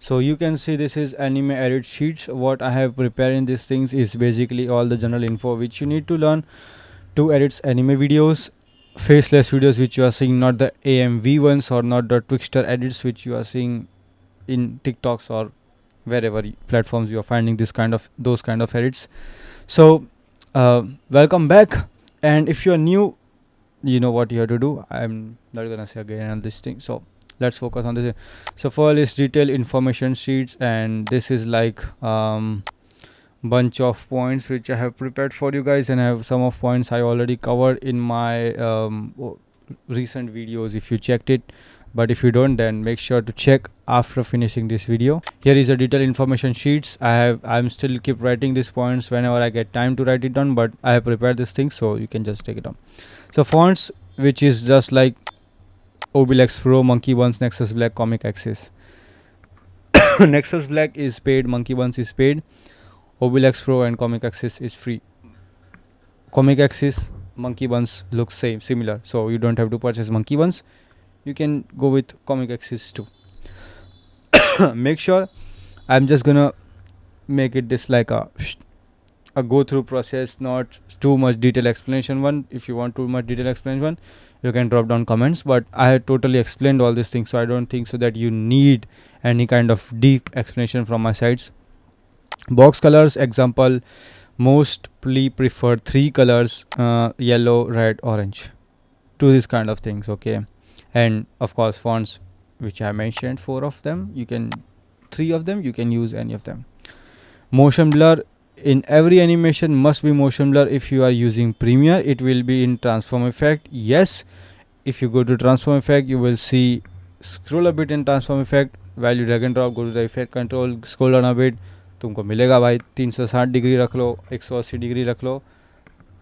So you can see this is anime edit sheets. What I have prepared in these things is basically all the general info which you need to learn to edit anime videos, faceless videos which you are seeing, not the AMV ones or not the Twixter edits which you are seeing in TikToks or wherever platforms you are finding those kind of edits. So welcome back, and if you are new, you know what you have to do. I'm not gonna say again on this thing, so let's focus on this. So first is detailed information sheets, and this is like bunch of points which I have prepared for you guys, and I have some of points I already covered in my recent videos if you checked it, but if you don't, then make sure to check after finishing this video. Here is a detailed information sheets. I'm still keep writing these points whenever I get time to write it down, but I have prepared this thing so you can just take it down. So fonts, which is just like Obelix Pro, Monkey Buns, Nexus Black, Comic Axis. Nexus Black is paid, Monkey Buns is paid, Obelix Pro and Comic Axis is free. Comic Axis, Monkey Buns looks similar, so you don't have to purchase Monkey Buns. You can go with Comic Axis too. Make sure I'm just gonna make it this like a go through process, not too much detailed explanation one. If you want too much detailed explanation one, you can drop down comments, but I had totally explained all these things, so I don't think so that you need any kind of deep explanation from my sides. Box colors, example, mostly prefer 3 colors, yellow, red, orange, to this kind of things. Okay, and of course fonts, which I mentioned 4 of them, 3 of them you can use any of them. Motion blur, in every animation must be motion blur. If you are using Premiere, it will be in transform effect. Yes, if you go to transform effect, you will see, scroll a bit in transform effect, while you drag and drop, go to the effect control, scroll down a bit, तुमको मिलेगा भाई 360 degree रख लो, 180 degree रख लो,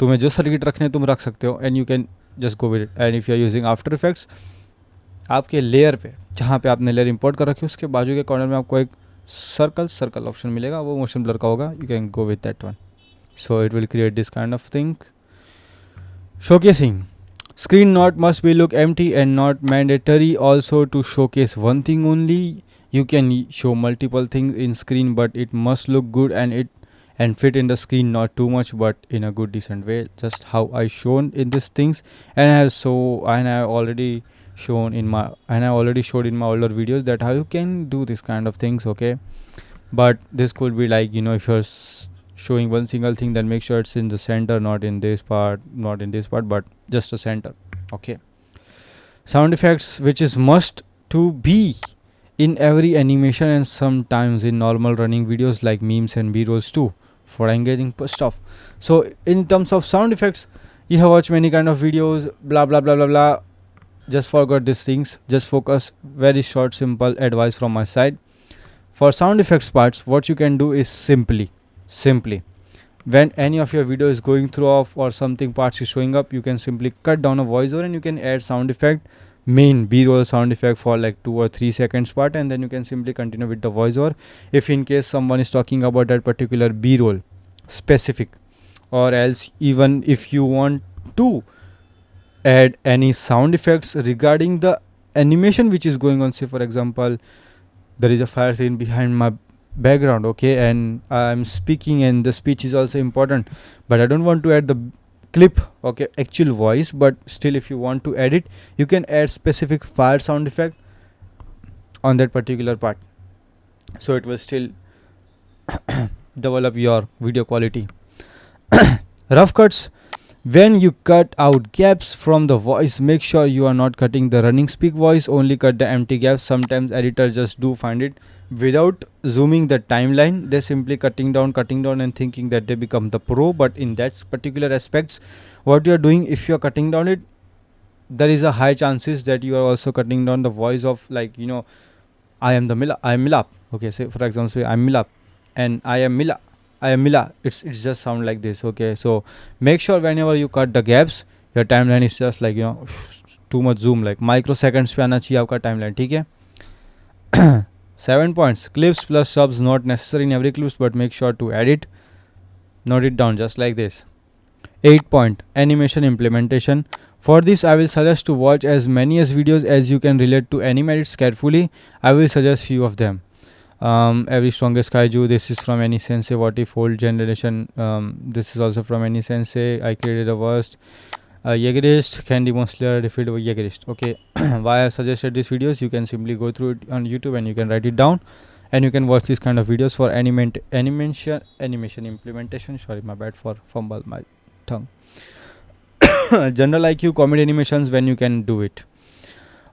तुम्हें जो circuit रखने तुम रख सकते हो, and you can just go with it. And if you are using after effects, आपके लेयर पे जहाँ पे आपने लेयर इंपोर्ट कर रखी है उसके बाजू के कॉर्नर में आपको एक सर्कल ऑप्शन मिलेगा, वो मोशन ब्लर का होगा. You can go with that one, so it will create this kind of thing. Showcasing, screen not must be look empty and not mandatory also to showcase one thing only. You can show multiple things in screen, but it must look good and fit in the screen, not too much but in a good decent way, just how I shown in these things. And I have already showed in my older videos that how you can do this kind of things. Okay, but this could be like, if you're showing one single thing, then make sure it's in the center, not in this part, but just a center. Okay, sound effects, which is must to be in every animation and sometimes in normal running videos like memes and b-rolls too, for engaging stuff. So in terms of sound effects, you have watched many kind of videos, blah blah blah blah blah. Just forget these things, just focus. Very short simple advice from my side. For sound effects parts, what you can do is simply when any of your video is going through off or something parts is showing up, you can simply cut down a voiceover and you can add sound effect, main b-roll sound effect for like 2 or 3 seconds part, and then you can simply continue with the voiceover if in case someone is talking about that particular b-roll specific. Or else, even if you want to add any sound effects regarding the animation which is going on, say for example there is a fire scene behind my background, okay, and I'm speaking and the speech is also important, but I don't want to add the clip, okay, actual voice, but still if you want to add it, you can add specific fire sound effect on that particular part, so it will still develop your video quality. Rough cuts, when you cut out gaps from the voice, make sure you are not cutting the running speak voice, only cut the empty gaps. Sometimes editors just do find it without zooming the timeline, they simply cutting down and thinking that they become the pro, but in that particular aspects what you are doing, if you are cutting down it, there is a high chances that you are also cutting down the voice of, like, I am Milap, okay, say for example, say I'm Milap and I am Mila, it's just sound like this. Okay, so make sure whenever you cut the gaps, your timeline is just like, too much zoom, like microseconds पे आना चाहिए आपका timeline, ठीक है. 7 points, clips plus subs not necessary in every clips, but make sure to add it, note it down just like this. 8 point, animation implementation. For this, I will suggest to watch as many as videos as you can relate to anime edits carefully. I will suggest few of them. Every strongest kaiju, this is from any sensei. What if old generation, this is also from any sensei. I created the worst. Jaegerist, Candy Monster, defeated by Jaegerist. Okay, why I suggested these videos, you can simply go through it on YouTube and you can write it down, and you can watch these kind of videos for animation implementation. Sorry, my bad for fumble my tongue. General IQ comedy animations when you can do it.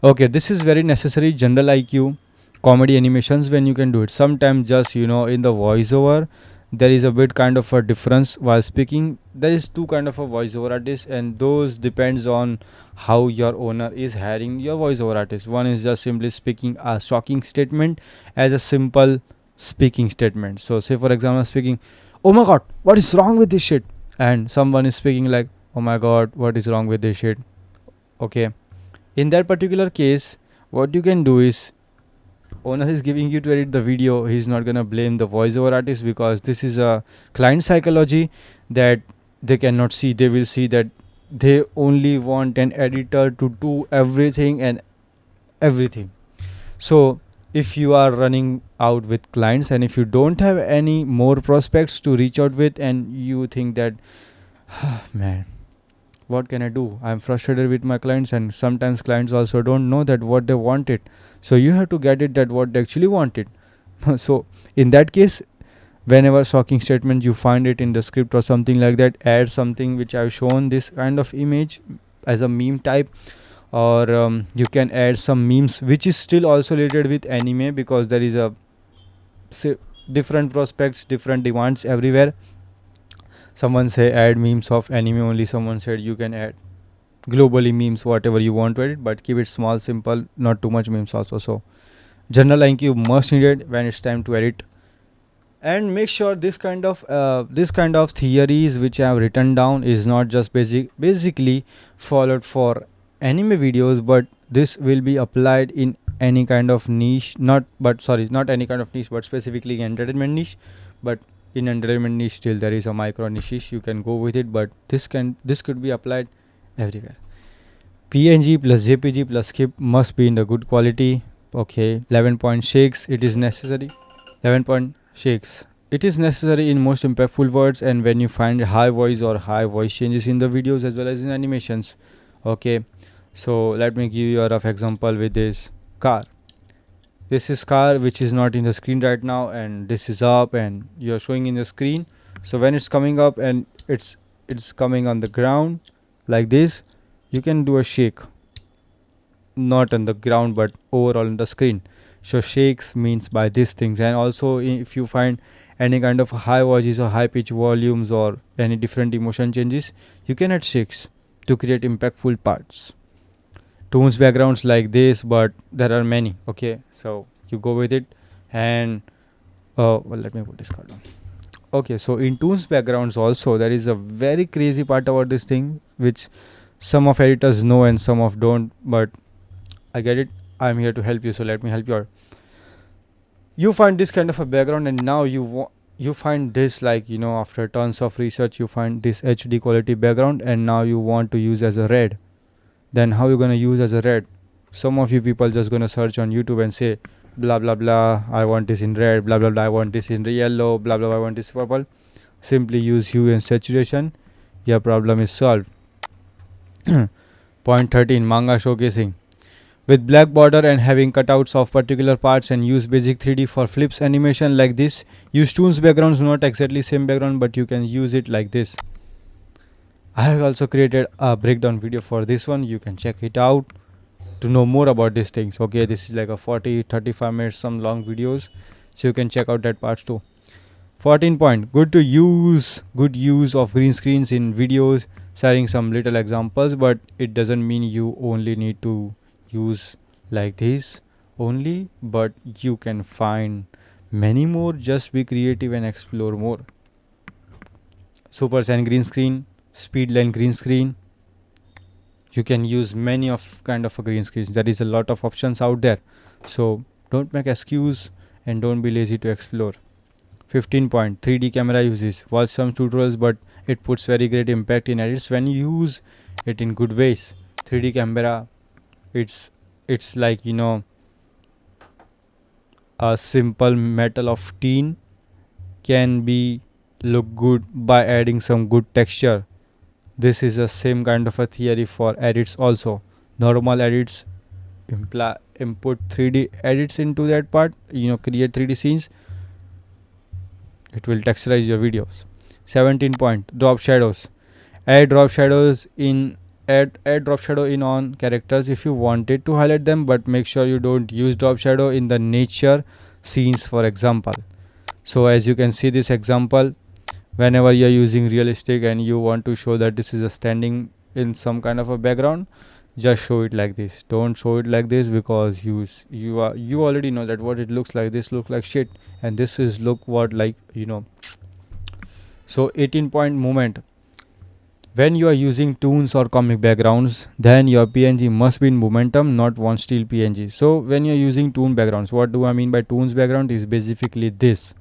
Okay, this is very necessary. General IQ comedy animations when you can do it. Sometimes just in the voiceover there is a bit kind of a difference while speaking. There is two kind of a voiceover artist, and those depends on how your owner is hiring your voiceover artist. One is just simply speaking a shocking statement as a simple speaking statement. So say for example speaking, oh my god, what is wrong with this shit, and someone is speaking like, oh my god, what is wrong with this shit. Okay, in that particular case what you can do is, owner is giving you to edit the video, he's not gonna blame the voiceover artist, because this is a client psychology that they cannot see. They will see that they only want an editor to do everything and everything. So if you are running out with clients and if you don't have any more prospects to reach out with, and you think that man, what can I do, I'm frustrated with my clients, and sometimes clients also don't know that what they wanted, so you have to get it that what they actually wanted. So in that case, whenever shocking statement you find it in the script or something like that, add something which I've shown this kind of image as a meme type, or you can add some memes which is still also related with anime, because there is a different prospects, different demands everywhere. Someone say add memes of anime only, someone said you can add globally memes, whatever you want to edit, but keep it small, simple, not too much memes also. So general IQ must needed when it's time to edit. And make sure this kind of theories which I have written down is not just basically followed for anime videos, but this will be applied in any kind of niche, not any kind of niche, but specifically entertainment niche. But in entertainment niche still there is a micro niche, you can go with it, but this could be applied everywhere. PNG plus JPG plus skip must be in the good quality. Okay, 11.6, it is necessary. 11.6, it is necessary in most impactful words, and when you find high voice or high voice changes in the videos as well as in animations. Okay, so let me give you a rough example with this car. This is car which is not in the screen right now, and this is up and you're showing in the screen. So when it's coming up and it's coming on the ground like this, you can do a shake, not on the ground but overall on the screen. So shakes means by these things. And also if you find any kind of high voices or high pitch volumes or any different emotion changes, you can add shakes to create impactful parts. Tones backgrounds like this, but there are many. Okay, so you go with it. And well, let me put this card on. Okay, so in tones backgrounds also there is a very crazy part about this thing which some of editors know and some of don't, but I get it, I'm here to help you, so let me help you out. You find this kind of a background, and now you find this, like after tons of research you find this HD quality background, and now you want to use as a red. Then how you gonna use as a red? Some of you people just gonna search on YouTube and say blah blah blah, I want this in red, blah blah blah, I want this in yellow, blah blah blah, I want this purple. Simply use hue and saturation, your problem is solved. Point 13, manga showcasing. With black border and having cutouts of particular parts, and use basic 3D for flips animation like this. Use toons backgrounds, not exactly same background, but you can use it like this. I have also created a breakdown video for this one, you can check it out to know more about these things. Okay, this is like a 40-35 minutes some long videos, so you can check out that part too. 14 point, good use of green screens in videos, sharing some little examples, but it doesn't mean you only need to use like this only, but you can find many more. Just be creative and explore more. Super Saiyan green screen, Speedline green screen, you can use many of kind of a green screens. There is a lot of options out there, so don't make excuse and don't be lazy to explore. 15 point, 3D camera uses. Watch some tutorials, but it puts very great impact in edits when you use it in good ways. 3D camera. It's like a simple metal of tin can be look good by adding some good texture. This is the same kind of a theory for edits also. Normal edits input 3D edits into that part, create 3D scenes. It will texturize your videos. 17 point, drop shadows. Add drop shadows in add drop shadow in on characters if you wanted to highlight them, but make sure you don't use drop shadow in the nature scenes, for example. So as you can see this example, whenever you're using realistic and you want to show that this is a standing in some kind of a background, just show it like this. Don't show it like this, because you already know that what it looks like. This looks like shit, and this is look what like So 18 point movement. When you are using toons or comic backgrounds, then your PNG must be in momentum, not one still PNG. So when you're using toon backgrounds, what do I mean by toons background is basically this.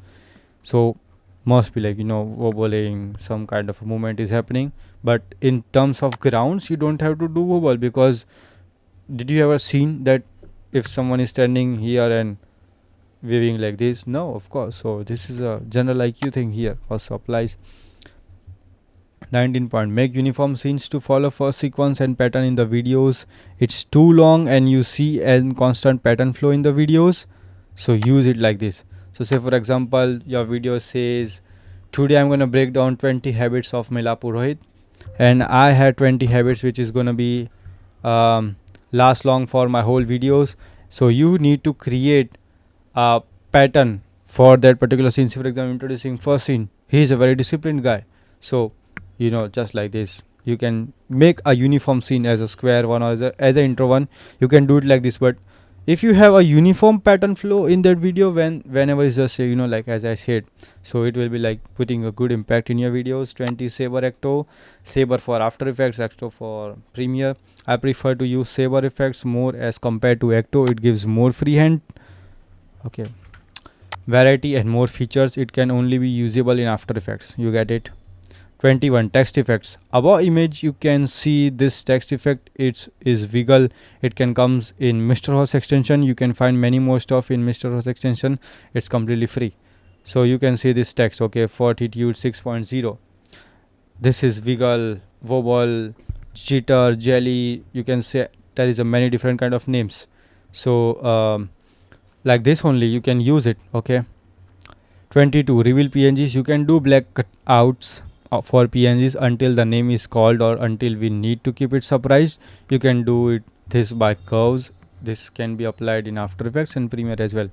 So must be like wobbling, some kind of a movement is happening. But in terms of grounds, you don't have to do wobble, because did you ever seen that if someone is standing here and waving like this? No, of course. So this is a general IQ thing here also applies. 19 point, make uniform scenes to follow first sequence and pattern in the videos. It's too long and you see a constant pattern flow in the videos, so use it like this. So say for example your video says today I'm gonna break down 20 habits of Mela Purohit, and I had 20 habits which is gonna be last long for my whole videos. So you need to create a pattern for that particular scene. So for example, introducing first scene, he is a very disciplined guy, so just like this you can make a uniform scene as a square one or as a intro one. You can do it like this, but if you have a uniform pattern flow in that video, whenever it's just like as I said, so it will be like putting a good impact in your videos. 20 saber ecto, saber for After Effects, ecto for Premiere. I prefer to use saber effects more as compared to ecto. It gives more freehand variety and more features. It can only be usable in After Effects, you get it. 21 text effects. Above image you can see this text effect. It is wiggle. It can comes in Mr. Host extension. You can find many more stuff in Mr. Host extension. It's completely free. So you can see this text Fortitude 6.0. This is wiggle, wobble, jitter, jelly. You can say there is a many different kind of names. So like this only you can use it. 22 reveal PNGs. You can do black cutouts for PNGs until the name is called or until we need to keep it surprised. You can do it this by curves. This can be applied in After Effects and Premiere as well.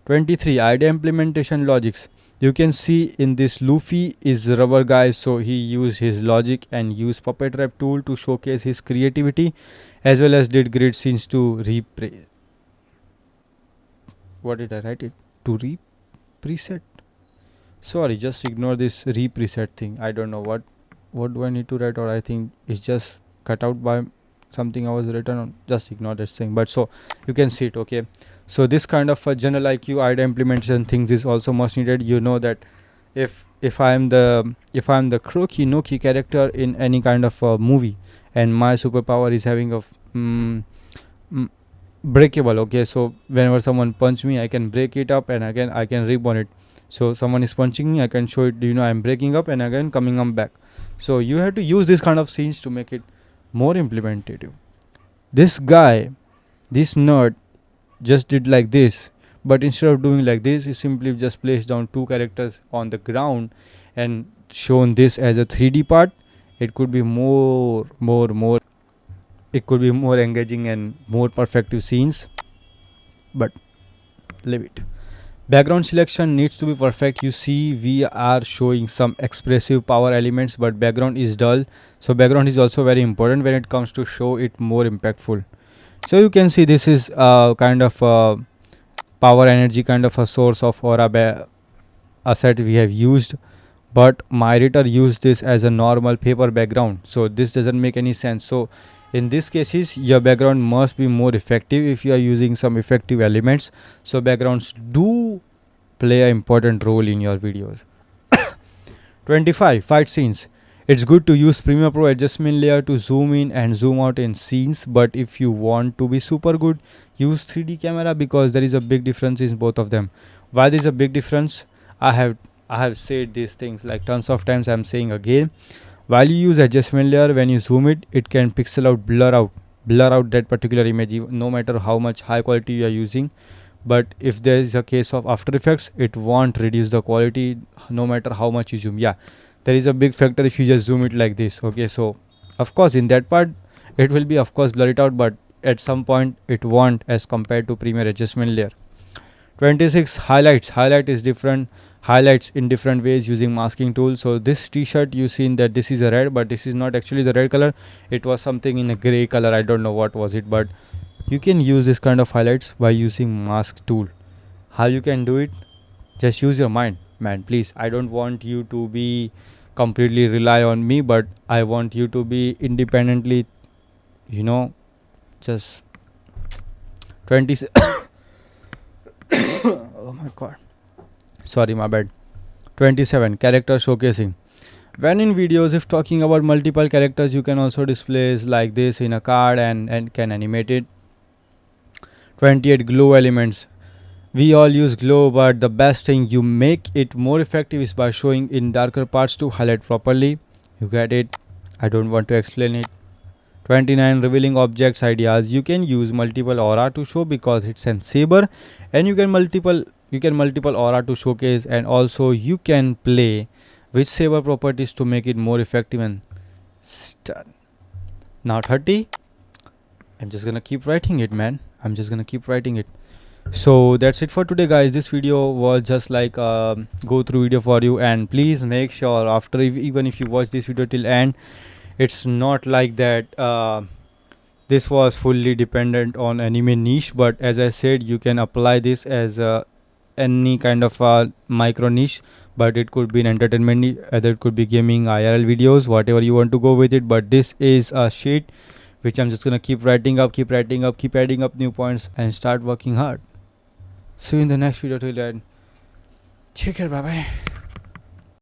23 idea implementation logics. You can see in this Luffy is rubber guy, so he used his logic and used puppet wrap tool to showcase his creativity, as well as did grid scenes to what did I write it? To preset. Sorry, just ignore this represet thing. I don't know what do I need to write, or I think it's just cut out by something I was written on. Just ignore this thing. But so you can see it. So this kind of a general IQ idea implementation things is also most needed. You know that if I am the croaky nookie character in any kind of a movie, and my superpower is having a breakable. So whenever someone punch me, I can break it up and again I can rebound it. So someone is punching me, I can show it, I'm breaking up and again coming up back. So you have to use this kind of scenes to make it more implementative. This guy, this nerd, just did like this, but instead of doing like this, he simply just placed down two characters on the ground and shown this as a 3D part. It could be more it could be more engaging and more perfective scenes, but leave it. Background selection needs to be perfect. You see we are showing some expressive power elements, but background is dull. So background is also very important when it comes to show it more impactful. So you can see this is kind of a power energy kind of a source of aura asset we have used, but my editor used this as a normal paper background, so this doesn't make any sense. So in these cases your background must be more effective if you are using some effective elements. So backgrounds do play an important role in your videos. 25 fight scenes. It's good to use Premiere Pro adjustment layer to zoom in and zoom out in scenes, but if you want to be super good, use 3D camera because there is a big difference in both of them. Why there is a big difference? I have said these things like tons of times. I'm saying again. While you use adjustment layer, when you zoom it, it can pixel out, blur out that particular image, no matter how much high quality you are using. But if there is a case of After Effects, it won't reduce the quality no matter how much you zoom. Yeah, there is a big factor if you just zoom it like this. Okay, so of course in that part it will be of course blur it out, but at some point it won't as compared to Premiere adjustment layer. 26 highlights. Highlight is different. Highlights in different ways using masking tool. So this t-shirt you seen that this is a red, but this is not actually the red color. It was something in a gray color. I don't know what was it, but you can use this kind of highlights by using mask tool. How you can do it? Just use your mind, man. Please, I don't want you to be completely rely on me, but I want you to be independently, you know, just 20. Oh my god. Sorry, my bad. 27 character showcasing. When in videos, if talking about multiple characters, you can also displays like this in a card and can animate it. 28 glow elements. We all use glow, but the best thing you make it more effective is by showing in darker parts to highlight properly. You get it? I don't want to explain it. 29 revealing objects ideas. You can use multiple aura to show because it's a saber, and you can multiple aura to showcase, and also you can play with saber properties to make it more effective and stun. Now 30. I'm just gonna keep writing it, man. I'm just gonna keep writing it. So that's it for today, guys. This video was just like go through video for you, and please make sure after even if you watch this video till end, it's not like that this was fully dependent on anime niche, but as I said, you can apply this as any kind of micro niche, but it could be an entertainment, either it could be gaming, IRL videos, whatever you want to go with it. But this is a sheet which I'm just gonna keep writing up, keep adding up new points and start working hard. See you in the next video. Till then, take care, bye bye.